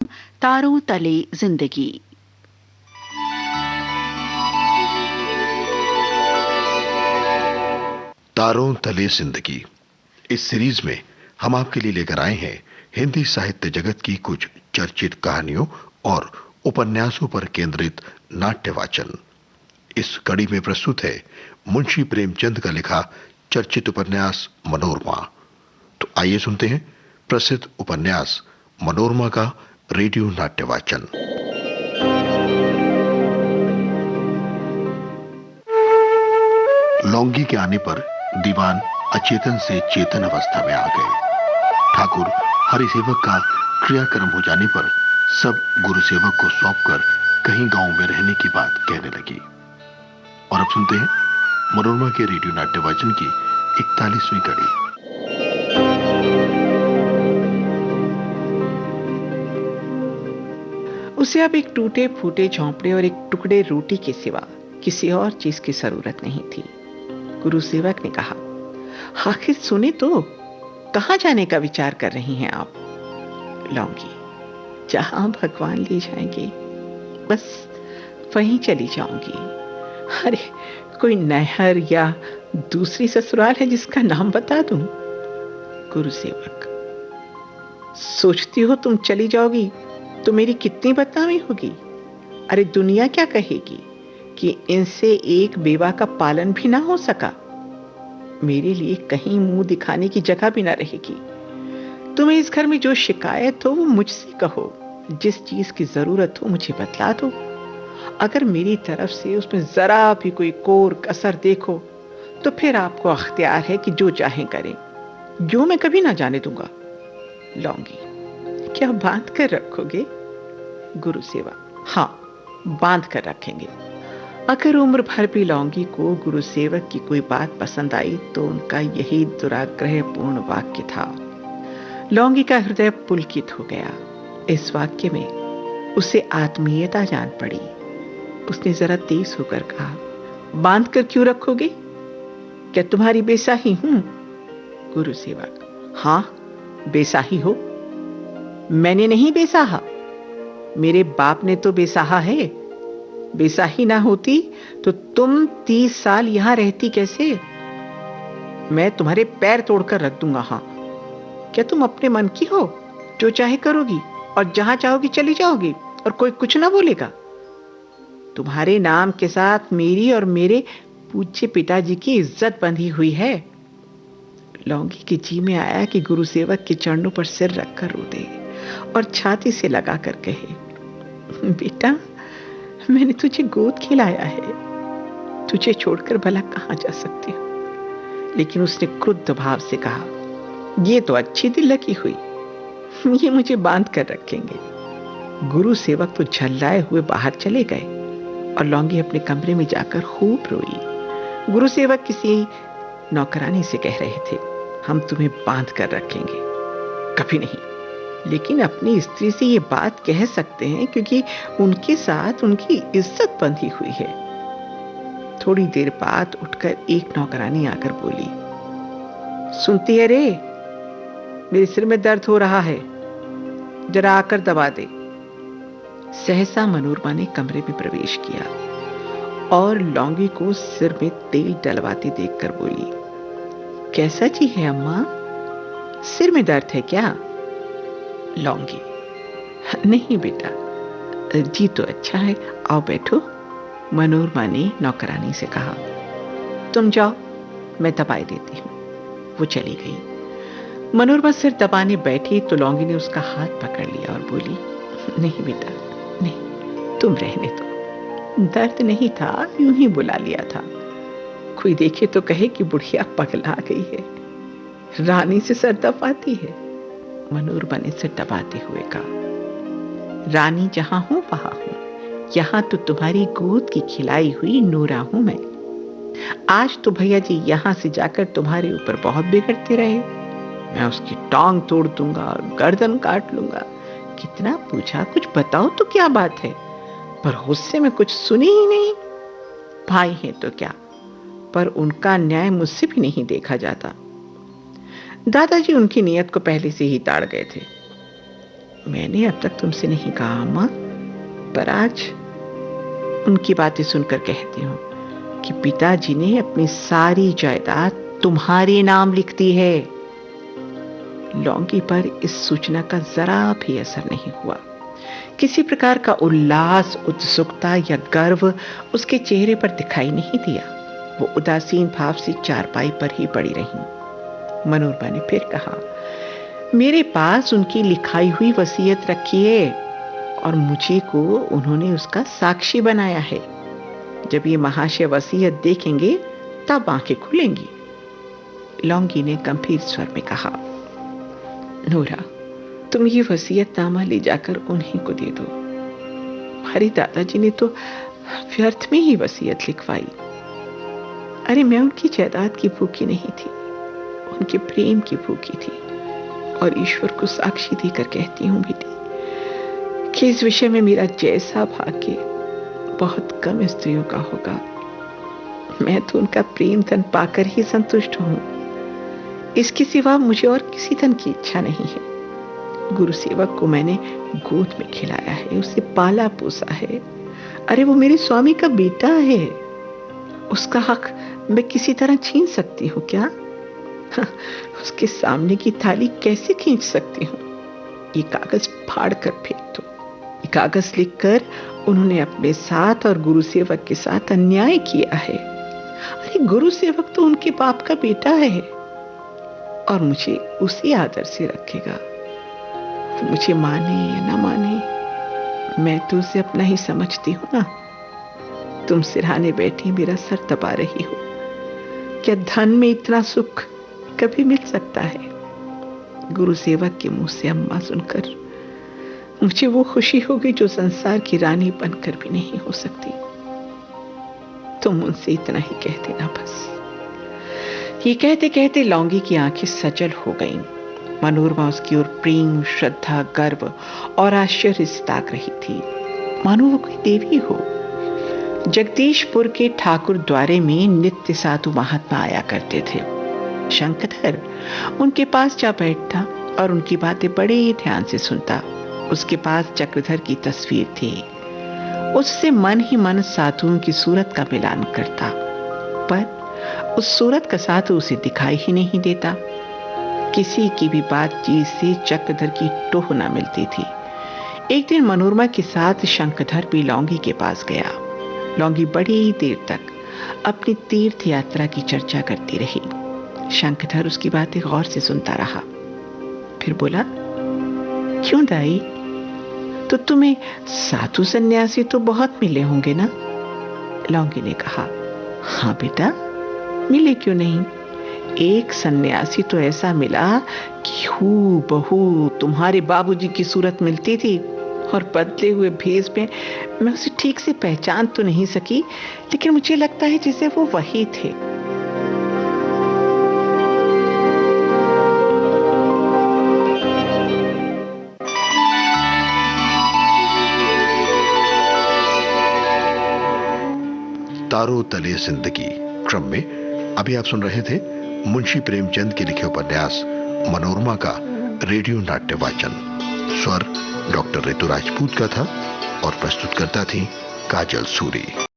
तारों तले जिंदगी। तारों तले जिंदगी। इस सीरीज में हम आपके लिए लेकर आए हैं हिंदी साहित्य जगत की कुछ चर्चित कहानियों और उपन्यासों पर केंद्रित नाट्य वाचन। इस कड़ी में प्रस्तुत है मुंशी प्रेमचंद का लिखा चर्चित उपन्यास मनोरमा। तो आइए सुनते हैं प्रसिद्ध उपन्यास मनोरमा का रेडियो नाट्य वाचन। लौंगी के आने पर दीवान अचेतन से चेतन अवस्था में आ गए। ठाकुर हरिसेवक का क्रियाक्रम हो जाने पर सब गुरुसेवक को सौंपकर कहीं गांव में रहने की बात कहने लगी। और अब सुनते हैं मनोरमा के रेडियो नाट्य वाचन की 41वीं कड़ी। उसे अब एक टूटे फूटे झोंपड़े और एक टुकड़े रोटी के सिवा किसी और चीज की जरूरत नहीं थी। गुरुसेवक ने कहा, आखिर सुने तो, कहां जाने का विचार कर रही हैं आप? लौंगी, जहां भगवान ले जाएंगे बस वहीं चली जाऊंगी। अरे कोई नहर या दूसरी ससुराल है जिसका नाम बता दूं? गुरुसेवक, सोचती हो तुम चली जाओगी तो मेरी कितनी बदनामी होगी? अरे दुनिया क्या कहेगी कि इनसे एक बेवा का पालन भी ना हो सका। मेरे लिए कहीं मुंह दिखाने की जगह भी ना रहेगी। तुम्हें इस घर में जो शिकायत हो वो मुझसे कहो, जिस चीज की जरूरत हो मुझे बतला दो। अगर मेरी तरफ से उसमें जरा भी कोई कोर कसर देखो तो फिर आपको अख्तियार है कि जो चाहें करें, जो मैं कभी ना जाने दूंगा। लौंगी, क्या बांध कर रखोगे? गुरुसेवा, हाँ बांध कर रखेंगे। अगर उम्र भर भी लौंगी को गुरुसेवक की कोई बात पसंद आई तो उनका यही दुराग्रहपूर्ण वाक्य था। लौंगी का हृदय पुलकित हो गया। इस वाक्य में उसे आत्मीयता जान पड़ी। उसने जरा तेज होकर कहा, बांध कर क्यों रखोगे? क्या तुम्हारी बेसाही हूं? गुरुसेवक, हाँ बेसाही हो। मैंने नहीं बेसाहा, मेरे बाप ने तो बेसाहा है। बेसाही ना होती तो तुम 30 साल यहां रहती कैसे? मैं तुम्हारे पैर तोड़कर रख दूंगा। हाँ, क्या तुम अपने मन की हो? जो चाहे करोगी और जहां चाहोगी चली जाओगी और कोई कुछ ना बोलेगा? तुम्हारे नाम के साथ मेरी और मेरे पूज्य पिताजी की इज्जत बंधी हुई है। लौंगी के जी में आया कि गुरुसेवक के चरणों पर सिर रखकर रो दे और छाती से लगाकर कहे, बेटा मैंने तुझे गोद खिलाया है, तुझे छोड़कर भला कहां जा सकती हूं? लेकिन उसने क्रुद्ध भाव से कहा, ये तो अच्छी दिल लगी हुई, ये मुझे बांध कर रखेंगे। गुरु सेवक तो झल्लाए हुए बाहर चले गए और लौंगी अपने कमरे में जाकर खूब रोई। गुरु सेवक किसी नौकरानी से कह रहे थे, हम तुम्हें बांध कर रखेंगे। कभी नहीं, लेकिन अपनी स्त्री से ये बात कह सकते हैं क्योंकि उनके साथ उनकी इज्जत बंधी हुई है। थोड़ी देर बाद उठकर एक नौकरानी आकर बोली, सुनती है रे, मेरे सिर में दर्द हो रहा है, जरा आकर दबा दे। सहसा मनोरमा ने कमरे में प्रवेश किया और लौंगी को सिर में तेल डलवाती देखकर बोली, कैसा जी है अम्मा? सिर में दर्द है क्या? लौंगी, नहीं बेटा, जी तो अच्छा है, आओ बैठो। मनोरमा ने नौकरानी से कहा, तुम जाओ, मैं दवाई देती हूं। वो चली गई। मनोरमा सिर दबाने बैठी तो लौंगी ने उसका हाथ पकड़ लिया और बोली, नहीं बेटा नहीं, तुम रहने दो, दर्द नहीं था, यूं ही बुला लिया था। कोई देखे तो कहे कि बुढ़िया पगला गई है, रानी से सर दबाती है। मनोरमा ने सिर दबाते हुए कहा, रानी जहां हूं वहां हूं, यहां तो तुम्हारी गोद की खिलाई हुई नूरा हूं मैं। आज तो भैया जी यहां से जाकर तुम्हारे ऊपर बहुत बिगड़ते रहे, मैं उसकी टांग तोड़ दूंगा और गर्दन काट लूंगा। कितना पूछा, कुछ बताओ तो क्या बात है, पर गुस्से में कुछ सुनी ही नहीं। भाई हैं तो क्या, पर उनका न्याय मुझसे भी नहीं देखा जाता। दादाजी उनकी नीयत को पहले से ही ताड़ गए थे। मैंने अब तक तुमसे नहीं कहा अम्मा, पर आज उनकी बातें सुनकर कहती हूँ कि पिताजी ने अपनी सारी जायदाद तुम्हारे नाम लिख दी है। लौंगी पर इस सूचना का जरा भी असर नहीं हुआ। किसी प्रकार का उल्लास, उत्सुकता या गर्व उसके चेहरे पर दिखाई नहीं दिया। वो उदासीन भाव से चारपाई पर ही पड़ी रही। मनोरमा ने फिर कहा, मेरे पास उनकी लिखाई हुई वसीयत रखी है और मुझे को उन्होंने उसका साक्षी बनाया है। जब ये महाशय वसीयत देखेंगे तब आंखें खुलेंगी। लौंगी ने गंभीर स्वर में कहा, नोरा, तुम ये वसीयतनामा ले जाकर उन्हीं को दे दो। हमारे दादाजी ने तो व्यर्थ में ही वसीयत लिखवाई। अरे मैं उनकी जायदाद की भूखी नहीं थी, उनके प्रेम की भूखी थी। और ईश्वर को साक्षी देकर कहती हूँ बेटी कि इस विषय में मेरा जैसा भाग्य बहुत कम स्त्रियों का होगा। मैं तो उनका प्रेम धन पाकर ही संतुष्ट हूँ। इसके सिवा मुझे और किसी धन की इच्छा नहीं है। गुरु सेवक को मैंने गोद में खिलाया है, उसे पाला पोसा है। अरे वो मेरे स्वामी का बेटा है, उसका हक मैं किसी तरह छीन सकती हूँ क्या? उसके सामने की थाली कैसे खींच सकती हूँ? ये कागज फाड़ कर फेंक दो। ये कागज लिखकर उन्होंने अपने साथ और गुरु सेवक के साथ अन्याय किया है। अरे गुरु सेवक तो उनके बाप का बेटा है और मुझे उसी आदर से रखेगा। तो मुझे माने या ना माने, मैं तो उसे अपना ही समझती हूँ ना। तुम सिरहाने बैठी मेरा सर दबा रही हो। क्या धन में इतना सुख कभी मिल सकता है? गुरु सेवक के मुंह से अम्मा सुनकर मुझे वो खुशी हो गई जो संसार की रानी बनकर भी नहीं हो सकती। तुम उनसे इतना ही कह देना बस। ये कहते कहते लौंगी की आंखें सजल हो गईं। मनोरमा उसकी ओर प्रेम, श्रद्धा, गर्व और आश्चर्य से ताक रही थी, मानो वो कोई देवी हो। जगदीशपुर के ठाकुर द्वारे में नित्य साधु महात्मा आया करते थे। शंकधर उनके पास जा बैठता और उनकी बातें बड़े ध्यान से सुनता। उसके पास चक्रधर की तस्वीर थी। उससे मन ही मन साधुओं की सूरत का मिलान करता, पर उस सूरत का साधु उसे दिखाई ही नहीं देता। किसी की भी बातचीत से चक्रधर की टोह न मिलती थी। एक दिन मनोरमा के साथ शंकधर भी लौंगी के पास गया। लौंगी बड़ी देर तक अपनी तीर्थ यात्रा की चर्चा करती रही। शंकधर उसकी बातें गौर से सुनता रहा। फिर बोला, क्यों दाई, तो तुम्हें साधु सन्यासी तो बहुत मिले होंगे ना? लौंगी ने कहा, हाँ बेटा, मिले क्यों नहीं। एक सन्यासी तो ऐसा मिला कि हूबहू तुम्हारे बाबूजी की सूरत मिलती थी और बदले हुए भेष में मैं उसे ठीक से पहचान तो नहीं सकी, लेकिन मुझे लगता है जैसे वो वही थे। तारों तले जिंदगी क्रम में अभी आप सुन रहे थे मुंशी प्रेमचंद के लिखे उपन्यास मनोरमा का रेडियो नाट्य वाचन। स्वर डॉक्टर ऋतु राजपूत का था और प्रस्तुतकर्ता थी काजल सूरी।